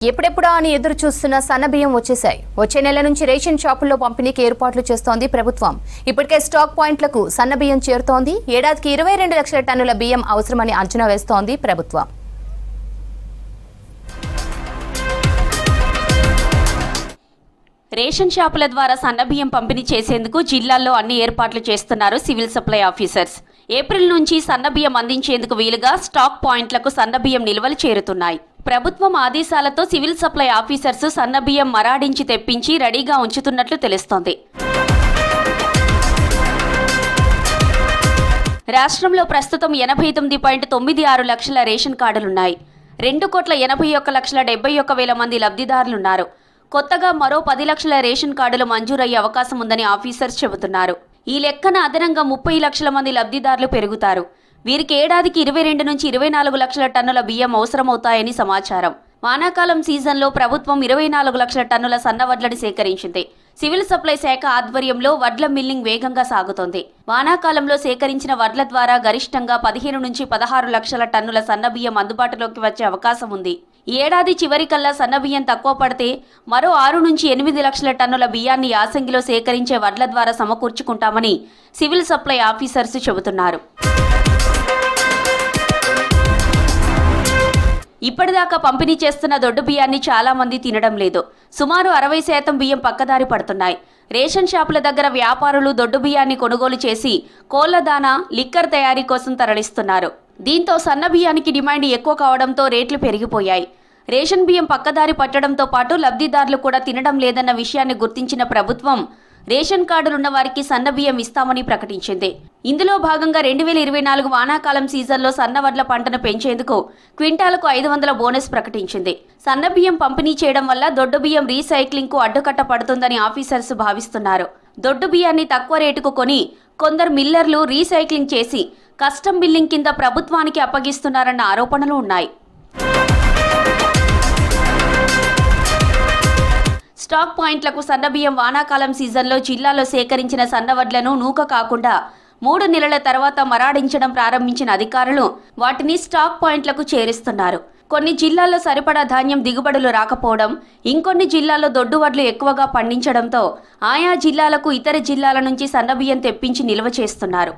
ఎప్పుడెప్పుడా అని ఎదురు చూస్తున్న సన్నబియ్యం వచ్చేశాయి. వచ్చే నెల నుంచి రేషన్ షాపుల్లో పంపిణీకి ఏర్పాట్లు చేస్తోంది ప్రభుత్వం. ఇప్పటికే స్టాక్ పాయింట్లకు సన్నబియ్యం చేరుతోంది. ఏడాదికి 22 లక్షల టన్నుల బియ్యం అవసరమని అంచనా వేస్తోంది ప్రభుత్వం. రేషన్ షాపుల ద్వారా సన్నబియ్యం పంపిణీ చేసేందుకు జిల్లాల్లో అన్ని ఏర్పాట్లు చేస్తున్నారు సివిల్ సప్లై ఆఫీసర్స్. ఏప్రిల్ నుంచి సన్నబియ్యం అందించేందుకు వీలుగా స్టాక్ పాయింట్లకు సన్నబియ్యం నిల్వలు చేరుతున్నాయి. ప్రభుత్వం ఆదేశాలతో సివిల్ సప్లై ఆఫీసర్స్ సన్నబియ్యం మరాడించి తెప్పించి రెడీగా ఉంచుతున్నట్లు తెలుస్తోంది. రాష్ట్రంలో ప్రస్తుతం 89.96 లక్షల రేషన్ కార్డులున్నాయి. 2,81,71,000 మంది లబ్ధిదారులున్నారు. కొత్తగా మరో 10 లక్షల రేషన్ కార్డులు మంజూరయ్యే అవకాశం ఉందని ఆఫీసర్స్ చెబుతున్నారు. ఈ లెక్కన అదనంగా 30 లక్షల మంది లబ్ధిదారులు పెరుగుతారు. వీరికి ఏడాదికి 22 నుంచి 24 లక్షల టన్నుల బియ్యం అవసరమవుతాయని సమాచారం. వానాకాలం సీజన్లో ప్రభుత్వం 24 లక్షల టన్నుల సన్నవడ్లని సేకరించింది. సివిల్ సప్లై శాఖ ఆధ్వర్యంలో వడ్ల మిల్లింగ్ వేగంగా సాగుతోంది. వానాకాలంలో సేకరించిన వడ్ల ద్వారా గరిష్టంగా 15 నుంచి 16 లక్షల టన్నుల సన్నబియ్యం అందుబాటులోకి వచ్చే అవకాశం ఉంది. ఈ ఏడాది చివరికల్లా సన్నబియ్యం తక్కువ పడితే మరో 6 నుంచి 8 లక్షల టన్నుల బియ్యాన్ని యాసంగిలో సేకరించే వడ్ల ద్వారా సమకూర్చుకుంటామని సివిల్ సప్లై ఆఫీసర్స్ చెబుతున్నారు. ఇప్పటిదాకా పంపిణీ చేస్తున్న దొడ్డు బియ్యాన్ని చాలా మంది తినడం లేదు. సుమారు 60% బియ్యం పక్కదారి పడుతున్నాయి. రేషన్ షాపుల దగ్గర వ్యాపారులు దొడ్డు బియ్యాన్ని కొనుగోలు చేసి కోళ్ల దానా, లిక్కర్ తయారీ కోసం తరలిస్తున్నారు. దీంతో సన్న బియ్యానికి డిమాండ్ ఎక్కువ కావడంతో రేట్లు పెరిగిపోయాయి. రేషన్ బియ్యం పక్కదారి పట్టడంతో పాటు లబ్ధిదారులు కూడా తినడం లేదన్న విషయాన్ని గుర్తించిన ప్రభుత్వం రేషన్ కార్డులున్న వారికి సన్నబియ్యం ఇస్తామని ప్రకటించింది. ఇందులో భాగంగా 2024 వానాకాలం సీజన్లో సన్నవడ్ల పంటను పెంచేందుకు క్వింటాలకు 500 బోనస్ ప్రకటించింది. సన్నబియ్యం పంపిణీ చేయడం వల్ల దొడ్డు బియ్యం రీసైక్లింగ్ కు అడ్డుకట్ట పడుతుందని ఆఫీసర్స్ భావిస్తున్నారు. దొడ్డు బియ్యాన్ని తక్కువ రేటుకు కొని కొందరు మిల్లర్లు రీసైక్లింగ్ చేసి కస్టమ్ బిల్లింగ్ కింద ప్రభుత్వానికి అప్పగిస్తున్నారన్న ఆరోపణలు ఉన్నాయి. స్టాక్ పాయింట్లకు సన్నబియ్యం వానాకాలం సీజన్లో జిల్లాలో సేకరించిన సన్నవడ్లను నూక కాకుండా 3 నెలల తర్వాత మరాడించడం ప్రారంభించిన అధికారులు వాటిని స్టాక్ పాయింట్లకు చేరుస్తున్నారు. కొన్ని జిల్లాల్లో సరిపడా ధాన్యం దిగుబడులు రాకపోవడం, ఇంకొన్ని జిల్లాల్లో దొడ్డు వడ్లు ఎక్కువగా పండించడంతో ఆయా జిల్లాలకు ఇతర జిల్లాల నుంచి సన్నబియ్యం తెప్పించి నిల్వ చేస్తున్నారు.